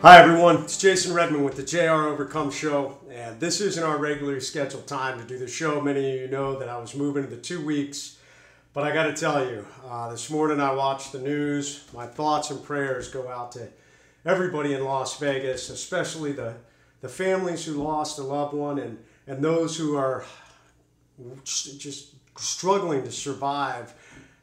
Hi everyone, it's Jason Redman with the JR Overcome Show, and this isn't our regularly scheduled time to do the show. Many of you know that I was moving into 2 weeks, but I got to tell you, this morning I watched the news. My thoughts and prayers go out to everybody in Las Vegas, especially the families who lost a loved one and those who are just struggling to survive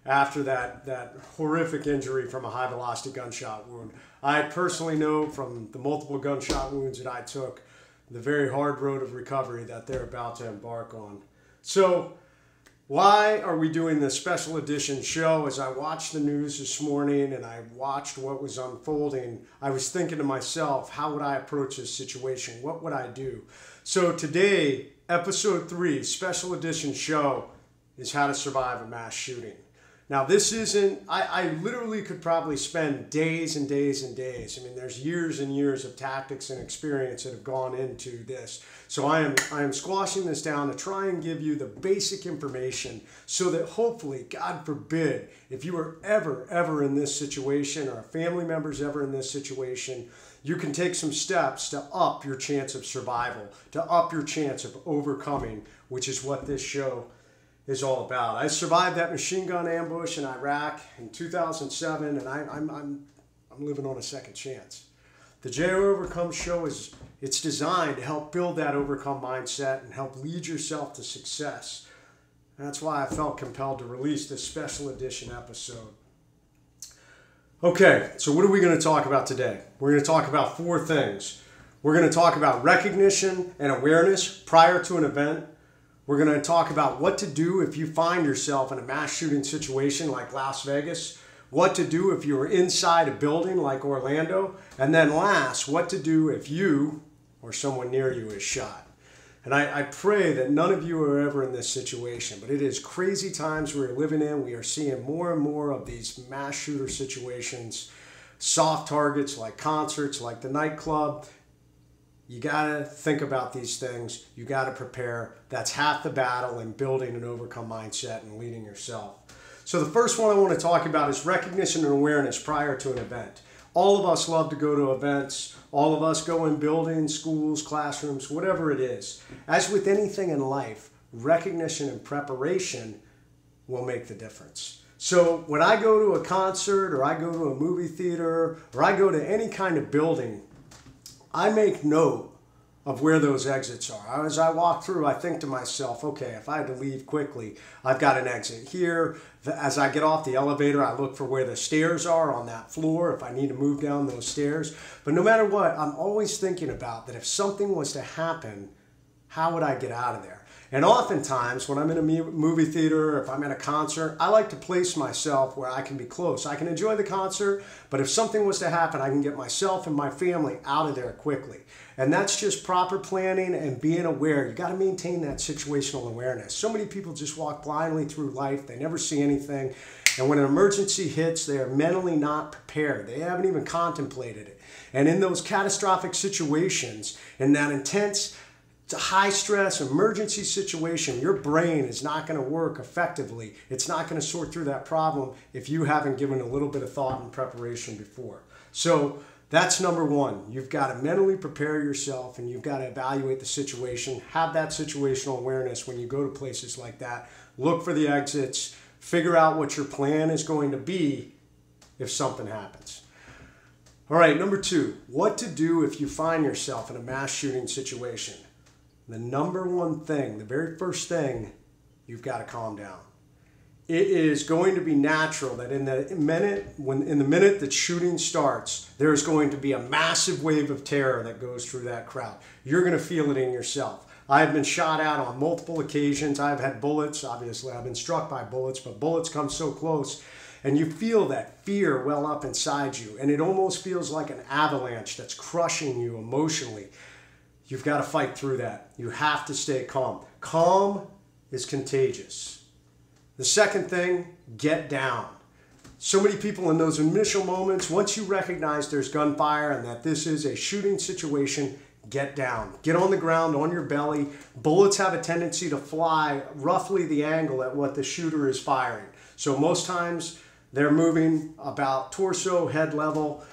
after that horrific injury from a high velocity gunshot wound. I personally know from the multiple gunshot wounds that I took, the very hard road of recovery that they're about to embark on. So why are we doing this special edition show? As I watched the news this morning and I watched what was unfolding, I was thinking to myself, how would I approach this situation? What would I do? So today, episode 3, special edition show, is how to survive a mass shooting. Now this isn't, I literally could probably spend days and days and days. I mean, there's years and years of tactics and experience that have gone into this. So I am squashing this down to try and give you the basic information so that hopefully, God forbid, if you are ever in this situation or a family member's ever in this situation, you can take some steps to up your chance of survival, to up your chance of overcoming, which is what this show is all about. I survived that machine gun ambush in Iraq in 2007, and I'm living on a second chance. The JR Overcome Show it's designed to help build that overcome mindset and help lead yourself to success. And that's why I felt compelled to release this special edition episode. Okay, so what are we going to talk about today? We're going to talk about 4 things. We're going to talk about recognition and awareness prior to an event. We're going to talk about what to do if you find yourself in a mass shooting situation like Las Vegas, what to do if you're inside a building like Orlando, and then last, what to do if you or someone near you is shot. And I pray that none of you are ever in this situation, but it is crazy times we're living in. We are seeing more and more of these mass shooter situations, soft targets like concerts, like the nightclub. You got to think about these things. You got to prepare. That's half the battle in building an overcome mindset and leading yourself. So the first one I want to talk about is recognition and awareness prior to an event. All of us love to go to events. All of us go in buildings, schools, classrooms, whatever it is. As with anything in life, recognition and preparation will make the difference. So when I go to a concert or I go to a movie theater or I go to any kind of building, I make note of where those exits are. As I walk through, I think to myself, okay, if I had to leave quickly, I've got an exit here. As I get off the elevator, I look for where the stairs are on that floor if I need to move down those stairs. But no matter what, I'm always thinking about that if something was to happen, how would I get out of there? And oftentimes, when I'm in a movie theater, or if I'm at a concert, I like to place myself where I can be close. I can enjoy the concert, but if something was to happen, I can get myself and my family out of there quickly. And that's just proper planning and being aware. You got to maintain that situational awareness. So many people just walk blindly through life. They never see anything. And when an emergency hits, they are mentally not prepared. They haven't even contemplated it. And in those catastrophic situations, in that intense, high stress emergency situation, your brain is not going to work effectively. It's not going to sort through that problem if you haven't given a little bit of thought and preparation before. So that's number 1. You've got to mentally prepare yourself and you've got to evaluate the situation. Have that situational awareness when you go to places like that. Look for the exits. Figure out what your plan is going to be if something happens. All right, number 2, what to do if you find yourself in a mass shooting situation. The number 1 thing, the very first thing, you've got to calm down. It is going to be natural that in the minute that shooting starts, there is going to be a massive wave of terror that goes through that crowd. You're going to feel it in yourself. I've been shot at on multiple occasions. I've had bullets. Obviously, I've been struck by bullets, but bullets come so close. And you feel that fear well up inside you. And it almost feels like an avalanche that's crushing you emotionally. You've got to fight through that. You have to stay calm. Calm is contagious. The second thing, get down. So many people in those initial moments, once you recognize there's gunfire and that this is a shooting situation, get down. Get on the ground, on your belly. Bullets have a tendency to fly roughly the angle at what the shooter is firing. So most times they're moving about torso, head level.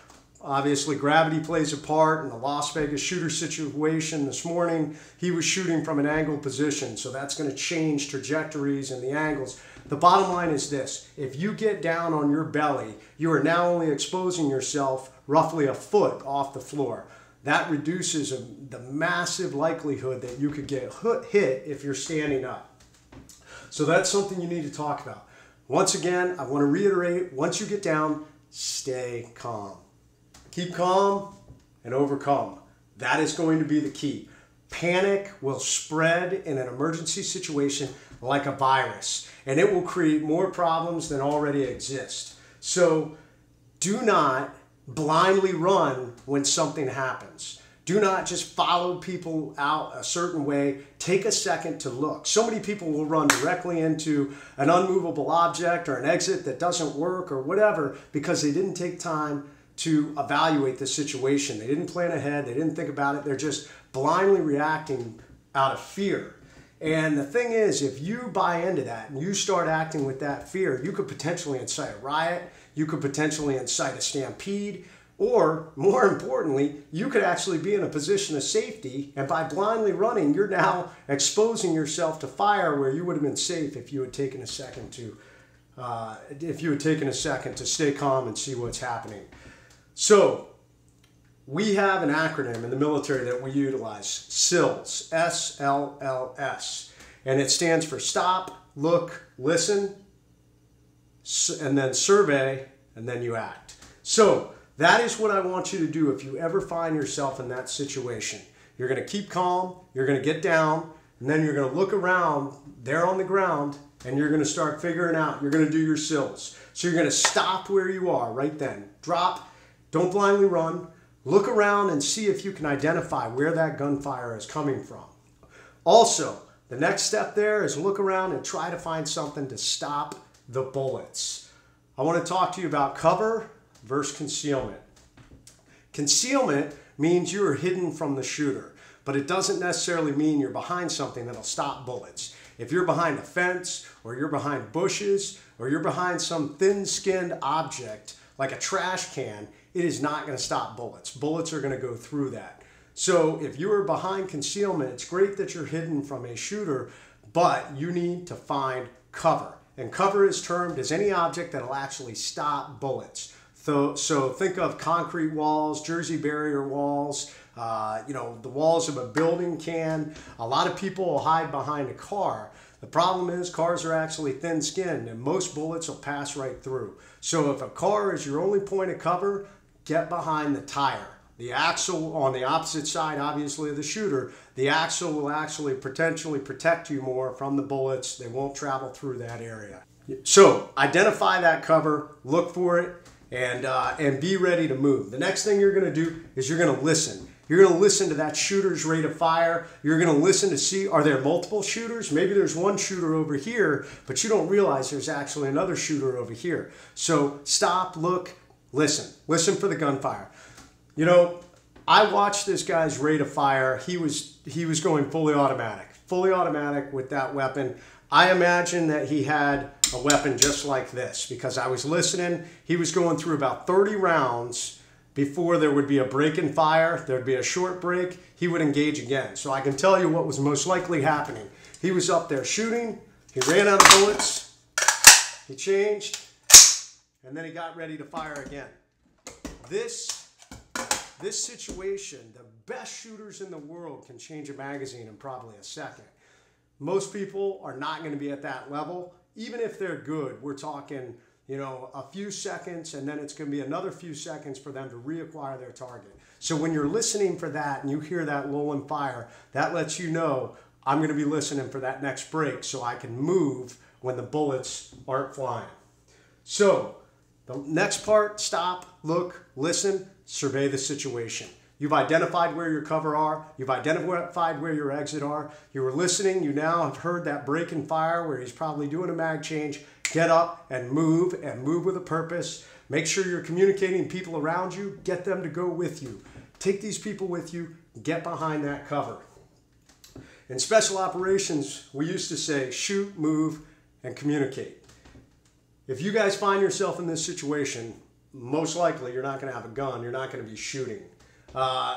Obviously, gravity plays a part in the Las Vegas shooter situation this morning. He was shooting from an angled position, so that's going to change trajectories and the angles. The bottom line is this: if you get down on your belly, you are now only exposing yourself roughly a foot off the floor. That reduces the massive likelihood that you could get hit if you're standing up. So that's something you need to talk about. Once again, I want to reiterate, once you get down, stay calm. Keep calm and overcome. That is going to be the key. Panic will spread in an emergency situation like a virus, and it will create more problems than already exist. So do not blindly run when something happens. Do not just follow people out a certain way. Take a second to look. So many people will run directly into an unmovable object or an exit that doesn't work or whatever because they didn't take time to evaluate the situation. They didn't plan ahead. They didn't think about it. They're just blindly reacting out of fear. And the thing is, if you buy into that and you start acting with that fear, you could potentially incite a riot. You could potentially incite a stampede. Or, more importantly, you could actually be in a position of safety, and by blindly running, you're now exposing yourself to fire where you would have been safe if you had taken a second to stay calm and see what's happening. So, we have an acronym in the military that we utilize, SILS, S-L-L-S, and it stands for stop, look, listen, and then survey, and then you act. So, that is what I want you to do if you ever find yourself in that situation. You're going to keep calm, you're going to get down, and then you're going to look around there on the ground, and you're going to start figuring out, you're going to do your SILS. So you're going to stop where you are right then. Drop. Don't blindly run. Look around and see if you can identify where that gunfire is coming from. Also, the next step there is look around and try to find something to stop the bullets. I want to talk to you about cover versus concealment. Concealment means you are hidden from the shooter, but it doesn't necessarily mean you're behind something that'll stop bullets. If you're behind a fence, or you're behind bushes, or you're behind some thin-skinned object like a trash can, it is not going to stop bullets. Bullets are going to go through that. So if you are behind concealment, it's great that you're hidden from a shooter, but you need to find cover. And cover is termed as any object that will actually stop bullets. So think of concrete walls, Jersey barrier walls, the walls of a building can. A lot of people will hide behind a car. The problem is cars are actually thin-skinned and most bullets will pass right through. So if a car is your only point of cover, get behind the tire. The axle on the opposite side, obviously, of the shooter, the axle will actually potentially protect you more from the bullets. They won't travel through that area. So identify that cover, look for it, and be ready to move. The next thing you're going to do is you're going to listen. You're going to listen to that shooter's rate of fire. You're going to listen to see, are there multiple shooters? Maybe there's one shooter over here, but you don't realize there's actually another shooter over here. So stop, look, listen. Listen for the gunfire. You know, I watched this guy's rate of fire. He was going fully automatic with that weapon. I imagine that he had a weapon just like this because I was listening. He was going through about 30 rounds before there would be a break in fire. There'd be a short break. He would engage again. So I can tell you what was most likely happening. He was up there shooting. He ran out of bullets. He changed. And then he got ready to fire again. This situation, the best shooters in the world can change a magazine in probably a second. Most people are not going to be at that level. Even if they're good, we're talking, a few seconds, and then it's going to be another few seconds for them to reacquire their target. So when you're listening for that and you hear that lull and fire, that lets you know I'm going to be listening for that next break so I can move when the bullets aren't flying. So the next part, stop, look, listen, survey the situation. You've identified where your cover are. You've identified where your exit are. You were listening. You now have heard that break in fire where he's probably doing a mag change. Get up and move with a purpose. Make sure you're communicating people around you. Get them to go with you. Take these people with you. Get behind that cover. In special operations, we used to say shoot, move, and communicate. If you guys find yourself in this situation, most likely you're not going to have a gun. You're not going to be shooting.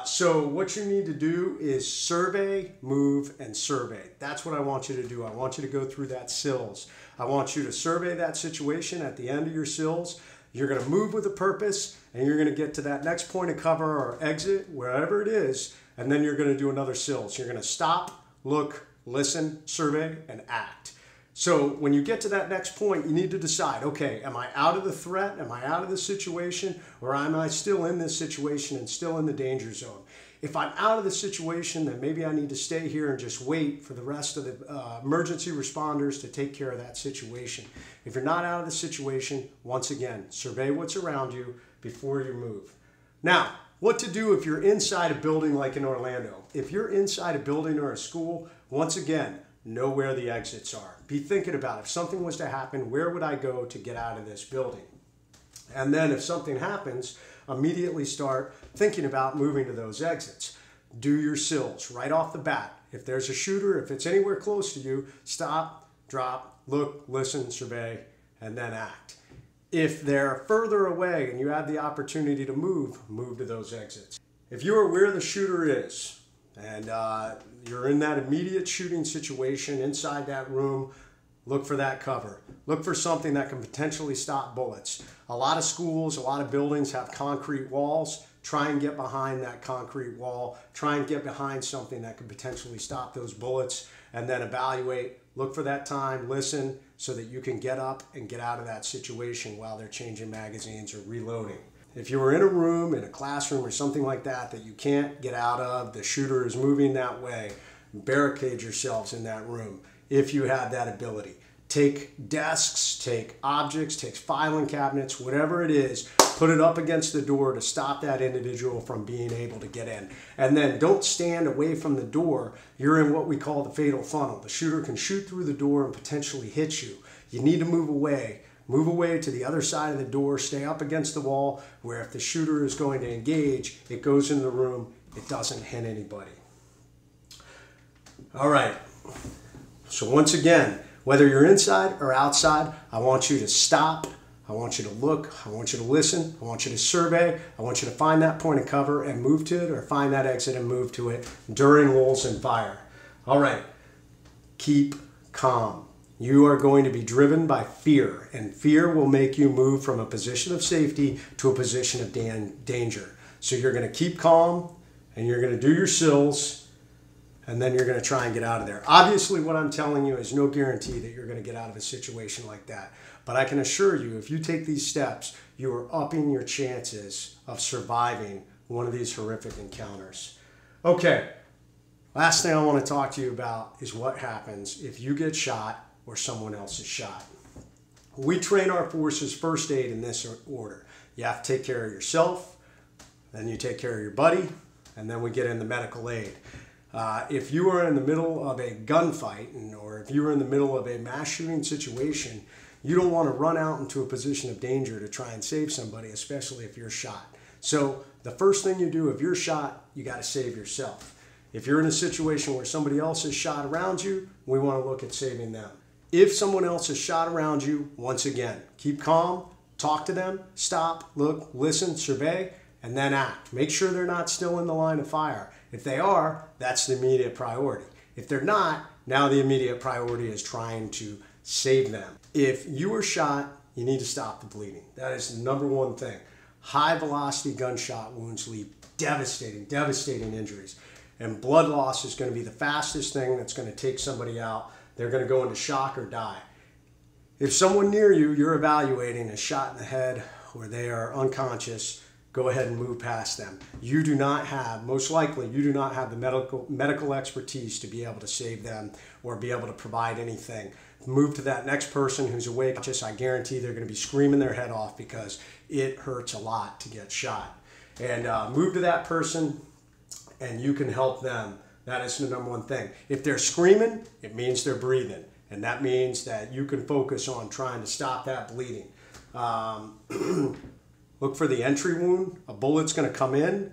So what you need to do is survey, move, and survey. That's what I want you to do. I want you to go through that SILS. I want you to survey that situation at the end of your SILS. You're going to move with a purpose, and you're going to get to that next point of cover or exit, wherever it is, and then you're going to do another SILS. You're going to stop, look, listen, survey, and act. So when you get to that next point, you need to decide, okay, am I out of the threat? Am I out of the situation? Or am I still in this situation and still in the danger zone? If I'm out of the situation, then maybe I need to stay here and just wait for the rest of the emergency responders to take care of that situation. If you're not out of the situation, once again, survey what's around you before you move. Now, what to do if you're inside a building like in Orlando. If you're inside a building or a school, once again, know where the exits are. Be thinking about if something was to happen, where would I go to get out of this building? And then if something happens, immediately start thinking about moving to those exits. Do your SILS right off the bat. If there's a shooter, if it's anywhere close to you, stop, drop, look, listen, survey, and then act. If they're further away and you have the opportunity to move to those exits. If you are where the shooter is, and you're in that immediate shooting situation inside that room, look for that cover. Look for something that can potentially stop bullets. A lot of schools, a lot of buildings have concrete walls. Try and get behind that concrete wall. Try and get behind something that could potentially stop those bullets, and then evaluate. Look for that time, listen, so that you can get up and get out of that situation while they're changing magazines or reloading. If you were in a room, in a classroom or something like that that you can't get out of, the shooter is moving that way, barricade yourselves in that room if you have that ability. Take desks, take objects, take filing cabinets, whatever it is, put it up against the door to stop that individual from being able to get in. And then don't stand away from the door. You're in what we call the fatal funnel. The shooter can shoot through the door and potentially hit you. You need to move away. Move away to the other side of the door, stay up against the wall, where if the shooter is going to engage, it goes in the room, it doesn't hit anybody. All right, so once again, whether you're inside or outside, I want you to stop, I want you to look, I want you to listen, I want you to survey, I want you to find that point of cover and move to it, or find that exit and move to it during lulls and fire. All right, keep calm. You are going to be driven by fear, and fear will make you move from a position of safety to a position of danger. So you're going to keep calm, and you're going to do your SILS, and then you're going to try and get out of there. Obviously, what I'm telling you is no guarantee that you're going to get out of a situation like that. But I can assure you, if you take these steps, you are upping your chances of surviving one of these horrific encounters. Okay, last thing I want to talk to you about is what happens if you get shot or someone else is shot. We train our forces first aid in this order. You have to take care of yourself, then you take care of your buddy, and then we get into medical aid. If you are in the middle of a gunfight, or if you are in the middle of a mass shooting situation, you don't want to run out into a position of danger to try and save somebody, especially if you're shot. So the first thing you do if you're shot, you got to save yourself. If you're in a situation where somebody else is shot around you, we want to look at saving them. If someone else is shot around you, once again, keep calm, talk to them, stop, look, listen, survey, and then act. Make sure they're not still in the line of fire. If they are, that's the immediate priority. If they're not, now the immediate priority is trying to save them. If you were shot, you need to stop the bleeding. That is the number one thing. High velocity gunshot wounds leave devastating injuries. And blood loss is going to be the fastest thing that's going to take somebody out. They're going to go into shock or die. If someone near you you're evaluating is shot in the head or they are unconscious, go ahead and move past them. You do not have, most likely, you do not have the medical expertise to be able to save them or be able to provide anything. Move to that next person who's awake. I guarantee they're going to be screaming their head off because it hurts a lot to get shot. And move to that person and you can help them. That is the number one thing. If they're screaming, it means they're breathing. And that means that you can focus on trying to stop that bleeding. Look for the entry wound. A bullet's going to come in,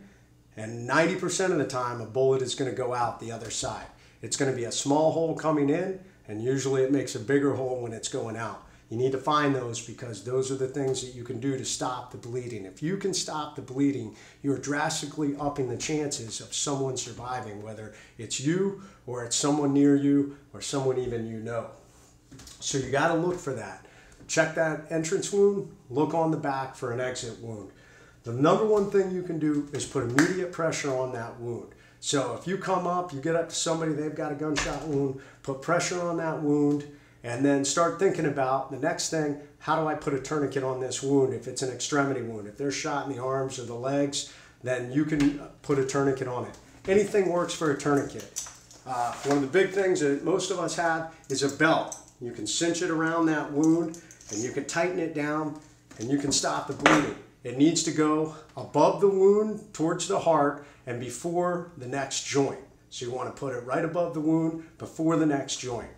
and 90% of the time, a bullet is going to go out the other side. It's going to be a small hole coming in, and usually it makes a bigger hole when it's going out. You need to find those because those are the things that you can do to stop the bleeding. If you can stop the bleeding, you're drastically upping the chances of someone surviving, whether it's you or it's someone near you or someone even you know. So you got to look for that. Check that entrance wound, look on the back for an exit wound. The number one thing you can do is put immediate pressure on that wound. So if you come up, you get up to somebody, they've got a gunshot wound, put pressure on that wound, and then start thinking about the next thing, how do I put a tourniquet on this wound if it's an extremity wound? If they're shot in the arms or the legs, then you can put a tourniquet on it. Anything works for a tourniquet. One of the big things that most of us have is a belt. You can cinch it around that wound, and you can tighten it down, and you can stop the bleeding. It needs to go above the wound towards the heart and before the next joint. So you want to put it right above the wound before the next joint.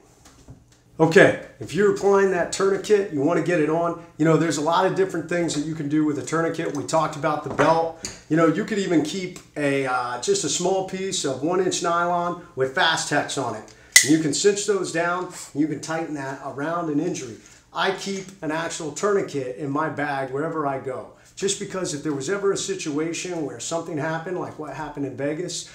Okay, if you're applying that tourniquet, you want to get it on. You know, there's a lot of different things that you can do with a tourniquet. We talked about the belt. You know, you could even keep just a small piece of 1-inch nylon with Fast-Tex on it. And you can cinch those down, and you can tighten that around an injury. I keep an actual tourniquet in my bag wherever I go. Just because if there was ever a situation where something happened, like what happened in Vegas,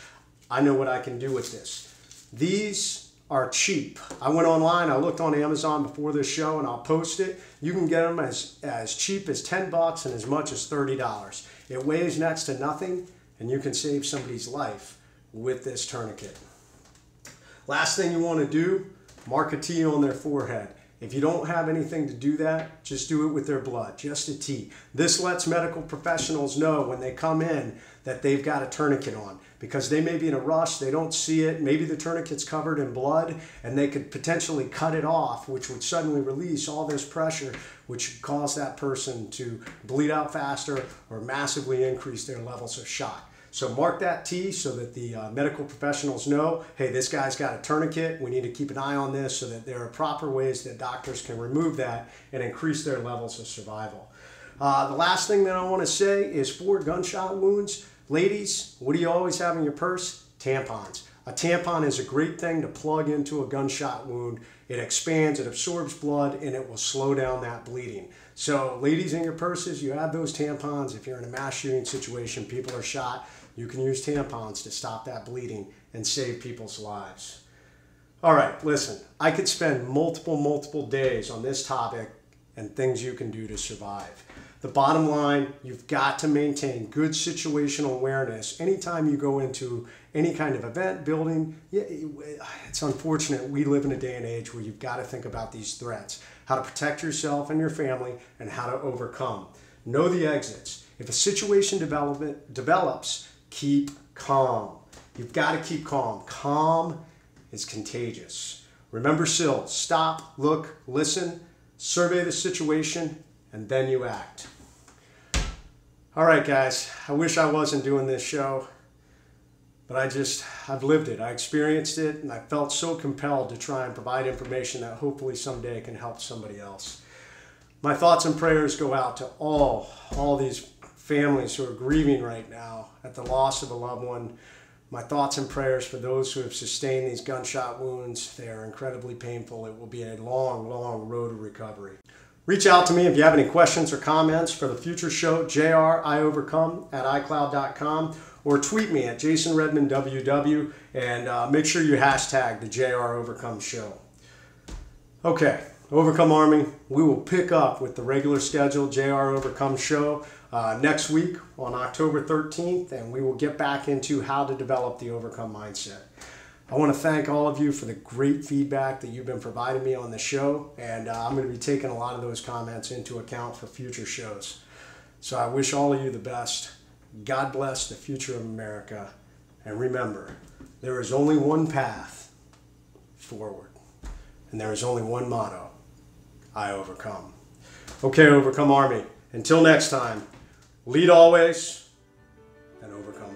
I know what I can do with this. These are cheap. I went online, I looked on Amazon before this show, and I'll post it. You can get them as cheap as 10 bucks and as much as $30. It weighs next to nothing, and you can save somebody's life with this tourniquet. Last thing you want to do, mark a T on their forehead. If you don't have anything to do that, just do it with their blood, just a T. This lets medical professionals know when they come in that they've got a tourniquet on because they may be in a rush, they don't see it, maybe the tourniquet's covered in blood and they could potentially cut it off, which would suddenly release all this pressure, which would cause that person to bleed out faster or massively increase their levels of shock. So mark that T so that the medical professionals know, hey, this guy's got a tourniquet. We need to keep an eye on this so that there are proper ways that doctors can remove that and increase their levels of survival. The last thing that I want to say is for gunshot wounds, ladies, what do you always have in your purse? Tampons. A tampon is a great thing to plug into a gunshot wound. It expands, it absorbs blood, and it will slow down that bleeding. So ladies, in your purses, you have those tampons. If you're in a mass shooting situation, people are shot, you can use tampons to stop that bleeding and save people's lives. All right, listen, I could spend multiple days on this topic and things you can do to survive. The bottom line, you've got to maintain good situational awareness anytime you go into any kind of event, building. Yeah, it's unfortunate we live in a day and age where you've got to think about these threats, how to protect yourself and your family, and how to overcome. Know the exits. If a situation develops, keep calm. You've got to keep calm. Calm is contagious. Remember SEAL, stop, look, listen, survey the situation, and then you act. All right, guys, I wish I wasn't doing this show, but I've lived it. I experienced it, and I felt so compelled to try and provide information that hopefully someday can help somebody else. My thoughts and prayers go out to all these families who are grieving right now at the loss of a loved one. My thoughts and prayers for those who have sustained these gunshot wounds. They are incredibly painful. It will be a long road to recovery. Reach out to me if you have any questions or comments for the future show, jriOvercome@icloud.com, or tweet me at JasonRedmanWW, and make sure you hashtag the JR Overcome Show. Okay, Overcome Army, we will pick up with the regular scheduled JR Overcome Show next week on October 13th, and we will get back into how to develop the Overcome mindset. I want to thank all of you for the great feedback that you've been providing me on the show, and I'm going to be taking a lot of those comments into account for future shows. So I wish all of you the best. God bless the future of America, and remember, there is only one path forward, and there is only one motto: I overcome. Okay, Overcome Army, until next time, lead always and overcome